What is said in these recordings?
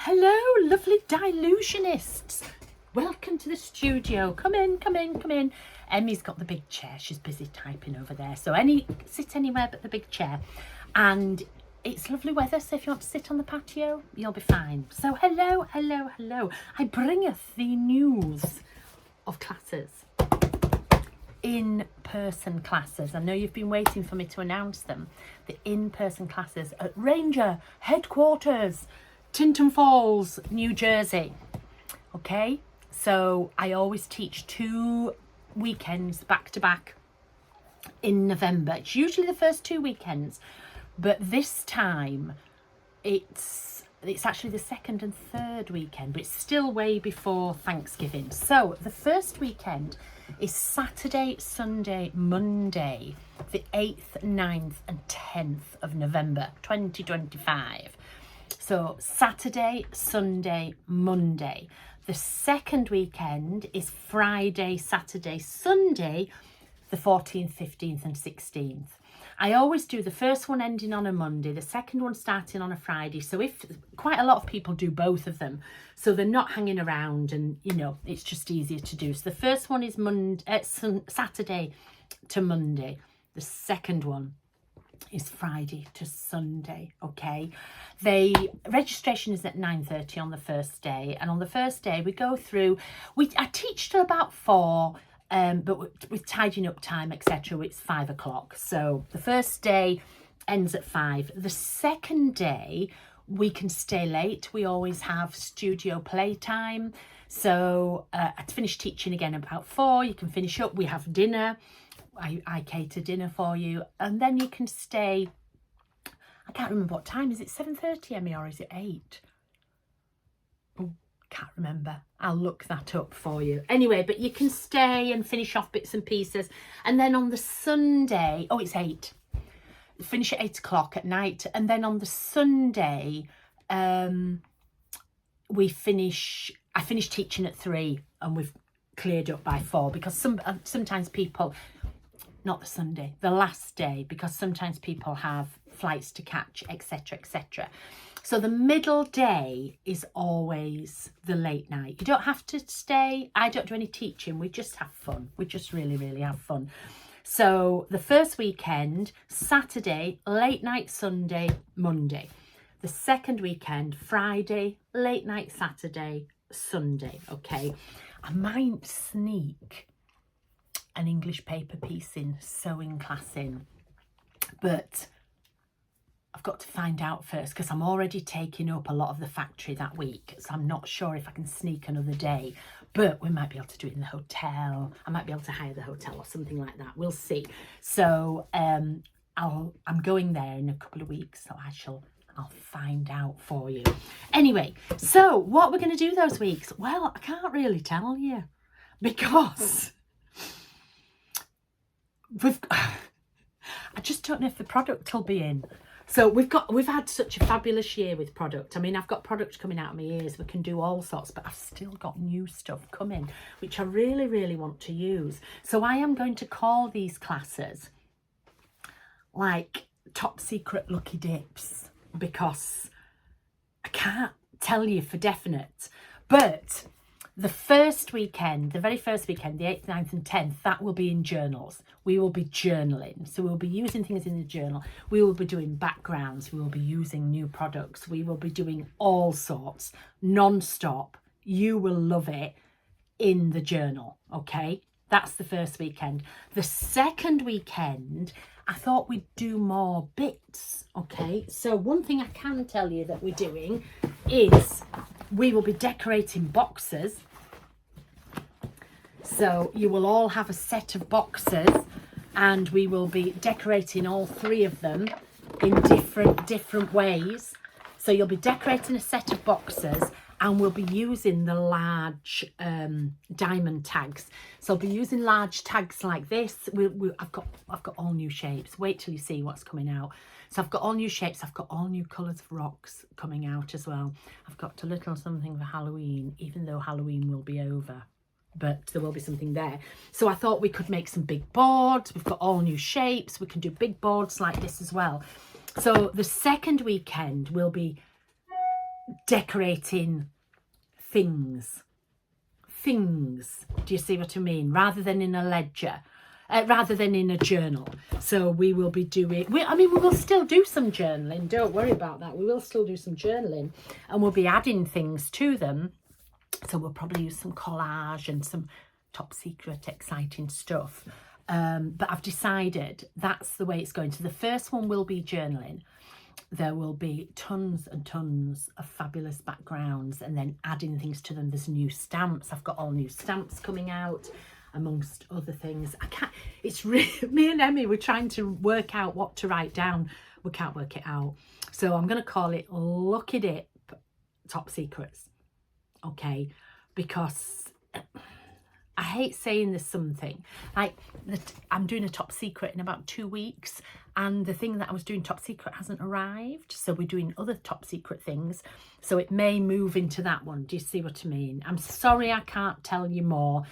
Hello, lovely Dylusionists. Welcome to the studio. Come in, come in, come in. Emmy's got the big chair. She's busy typing over there. So sit anywhere but the big chair. And it's lovely weather, so if you want to sit on the patio, you'll be fine. So hello, hello, hello. I bringeth the news of classes. In-person classes. I know you've been waiting for me to announce them. The in-person classes at Ranger Headquarters, Tinton Falls, New Jersey. Okay, so I always teach 2 weekends back to back in November. It's usually the first 2 weekends, but this time it's actually the second and third weekend, but it's still way before Thanksgiving. So the first weekend is Saturday, Sunday, Monday, the 8th, 9th and 10th of November 2025. So Saturday, Sunday, Monday. The second weekend is Friday, Saturday, Sunday, the 14th, 15th and 16th. I always do the first one ending on a Monday, the second one starting on a Friday. So if quite a lot of people do both of them, so they're not hanging around and, you know, it's just easier to do. So the first one is Saturday to Monday. The second one is Friday to Sunday. Okay, registration is at 9:30 on the first day, and on the first day we go through, I teach till about 4, but with tidying up time, etc., it's 5 o'clock. So the first day ends at 5. The second day we can stay late. We always have studio playtime, so I finish teaching again about 4. You can finish up, we have dinner. I cater dinner for you, and then you can stay. I can't remember what time. Is it 7:30, Emmy, or is it 8? Oh, can't remember. I'll look that up for you. Anyway, but you can stay and finish off bits and pieces. And then on the Sunday, oh, it's 8. Finish at 8 o'clock at night. And then on the Sunday, I finish teaching at 3, and we've cleared up by 4, because sometimes people, not the Sunday, the last day, because sometimes people have flights to catch, etc., etc. So the middle day is always the late night. You don't have to stay. I don't do any teaching. We just have fun. We just really, really have fun. So the first weekend, Saturday, late night Sunday, Monday. The second weekend, Friday, late night Saturday, Sunday. Okay, I might sneak an English paper piece in, sewing class in, but I've got to find out first, because I'm already taking up a lot of the factory that week, so I'm not sure if I can sneak another day, but we might be able to do it in the hotel. I might be able to hire the hotel or something like that. We'll see. So I'm going there in a couple of weeks, so I'll find out for you. Anyway, so what we're going to do those weeks, well, I can't really tell you, because I just don't know if the product will be in. So we've had such a fabulous year with product. I mean, I've got product coming out of my ears. We can do all sorts, but I've still got new stuff coming, which I really, really want to use. So I am going to call these classes like top secret lucky dips, because I can't tell you for definite, but the first weekend, the very first weekend, the 8th, 9th and 10th, that will be in journals. We will be journaling. So we'll be using things in the journal. We will be doing backgrounds. We will be using new products. We will be doing all sorts, non-stop. You will love it in the journal, okay? That's the first weekend. The second weekend, I thought we'd do more bits, okay? So one thing I can tell you that we're doing is we will be decorating boxes. So you will all have a set of boxes, and we will be decorating all 3 of them in different ways. So you'll be decorating a set of boxes, and we'll be using the large diamond tags. So I'll be using large tags like this. I've got all new shapes. Wait till you see what's coming out. So I've got all new shapes. I've got all new colours of rocks coming out as well. I've got a little something for Halloween, even though Halloween will be over, but there will be something there. So I thought we could make some big boards. We've got all new shapes. We can do big boards like this as well. So the second weekend will be decorating things. Do you see what I mean? Rather than in a ledger, rather than in a journal. So we will be doing, we will still do some journaling. Don't worry about that. We will still do some journaling, and we'll be adding things to them. So we'll probably use some collage and some top secret exciting stuff. But I've decided that's the way it's going. So the first one will be journaling. There will be tons and tons of fabulous backgrounds, and then adding things to them. There's new stamps. I've got all new stamps coming out, amongst other things. It's really, me and Emmy, we're trying to work out what to write down. We can't work it out. So I'm going to call it Lucky Dip Top Secrets. Okay, because I hate saying there's something like that. I'm doing a top secret in about 2 weeks, and the thing that I was doing top secret hasn't arrived, so we're doing other top secret things, so it may move into that one. Do you see what I mean? I'm sorry I can't tell you more.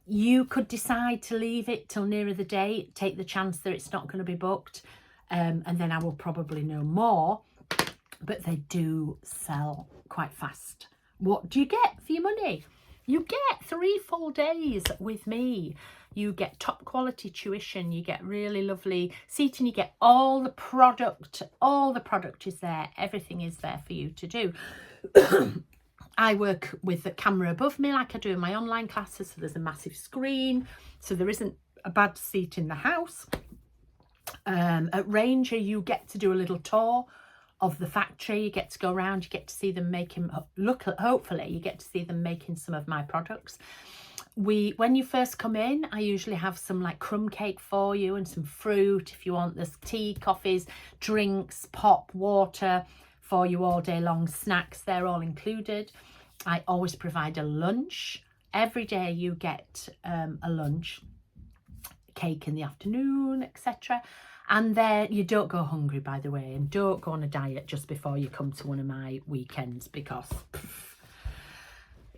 You could decide to leave it till nearer the date, take the chance that it's not going to be booked, and then I will probably know more. But they do sell quite fast. What do you get for your money? You get 3 full days with me. You get top quality tuition. You get really lovely seating. You get all the product. All the product is there. Everything is there for you to do. I work with the camera above me like I do in my online classes. So there's a massive screen. So there isn't a bad seat in the house. At Ranger, you get to do a little tour of the factory. You get to go around, you get to see them making, hopefully you get to see them making some of my products. When you first come in, I usually have some like crumb cake for you and some fruit if you want. There's tea, coffees, drinks, pop, water for you all day long. Snacks, they're all included. I always provide a lunch. Every day you get a lunch, cake in the afternoon, etc. And then you don't go hungry, by the way, and don't go on a diet just before you come to one of my weekends, because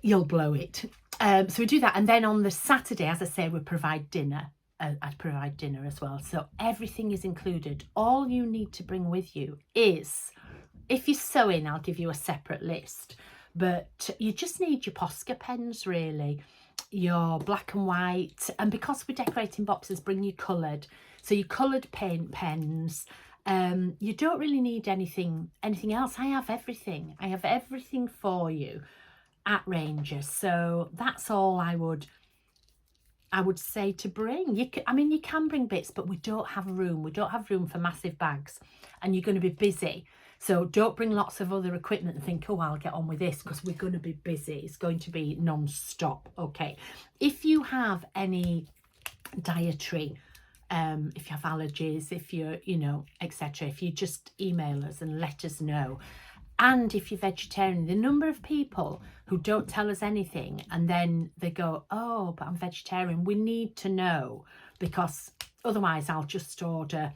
you'll blow it. So we do that. And then on the Saturday, as I say, we provide dinner. I provide dinner as well. So everything is included. All you need to bring with you is, if you're sewing, I'll give you a separate list. But you just need your Posca pens, really, your black and white. And because we're decorating boxes, bring your coloured. So your coloured paint pens. You don't really need anything else. I have everything. I have everything for you at Ranger. So that's all I would say to bring. You can bring bits, but we don't have room. We don't have room for massive bags, and you're going to be busy. So don't bring lots of other equipment and think, oh, I'll get on with this, because we're going to be busy. It's going to be non-stop. Okay. If you have any dietary, if you have allergies, if you're, etc., if you just email us and let us know. And if you're vegetarian, the number of people who don't tell us anything and then they go, oh, but I'm vegetarian, we need to know, because otherwise I'll just order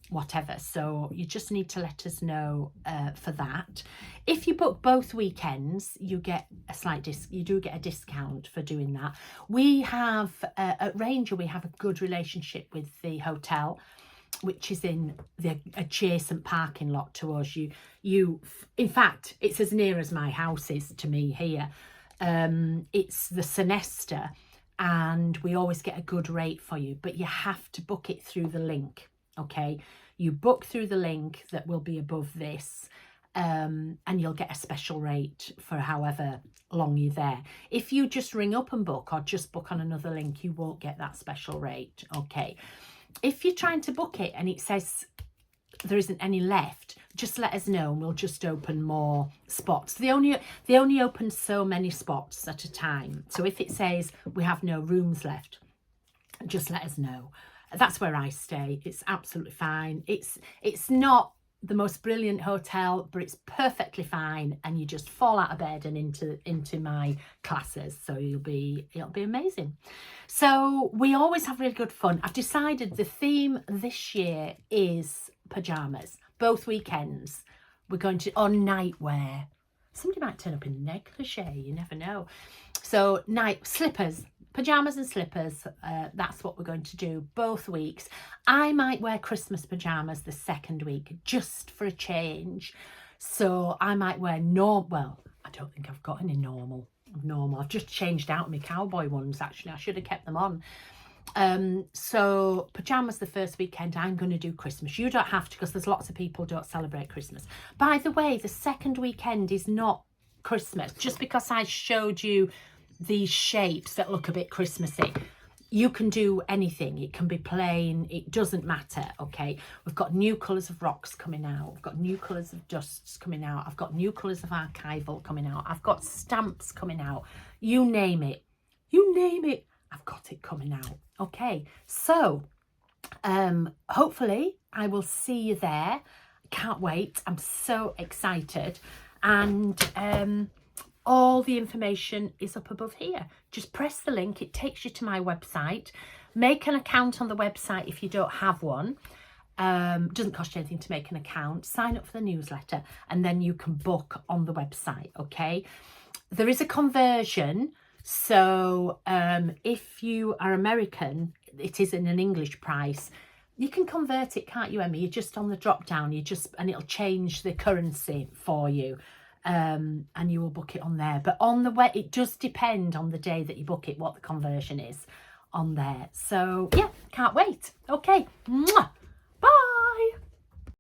whatever. So you just need to let us know for that. If you book both weekends, you get a slight you do get a discount for doing that. We have at Ranger, we have a good relationship with the hotel, which is in the adjacent parking lot to us. In fact, it's as near as my house is to me here. It's the Sonesta, and we always get a good rate for you, but you have to book it through the link. Okay, you book through the link that will be above this, and you'll get a special rate for however long you're there. If you just ring up and book, or just book on another link, you won't get that special rate. Okay, if you're trying to book it and it says there isn't any left, just let us know and we'll just open more spots. They only open so many spots at a time. So if it says we have no rooms left, just let us know. That's where I stay. It's absolutely fine. It's not the most brilliant hotel, but it's perfectly fine, and you just fall out of bed and into my classes. So it'll be amazing. So we always have really good fun. I've decided the theme this year is pajamas. Both weekends we're going to on nightwear. Somebody might turn up in negligee, you never know. So slippers. Pajamas and slippers, that's what we're going to do both weeks. I might wear Christmas pajamas the second week, just for a change. So I might wear well, I don't think I've got any normal. I've just changed out my cowboy ones, actually. I should have kept them on. So pajamas the first weekend. I'm going to do Christmas. You don't have to, because there's lots of people who don't celebrate Christmas. By the way, the second weekend is not Christmas. Just because I showed you these shapes that look a bit Christmassy, you can do anything. It can be plain, it doesn't matter. Okay, we've got new colours of rocks coming out, we've got new colours of dusts coming out, I've got new colours of archival coming out, I've got stamps coming out. You name it, I've got it coming out. Okay, so hopefully I will see you there. Can't wait, I'm so excited. And all the information is up above here. Just press the link, it takes you to my website. Make an account on the website if you don't have one. Doesn't cost you anything to make an account. Sign up for the newsletter and then you can book on the website, okay? There is a conversion, so if you are American, it is in an English price. You can convert it, can't you, Emmy? You're just on the drop down, and it'll change the currency for you. And you will book it on there, but on the web it does depend on the day that you book it what the conversion is on there. So yeah, can't wait. Okay, mwah.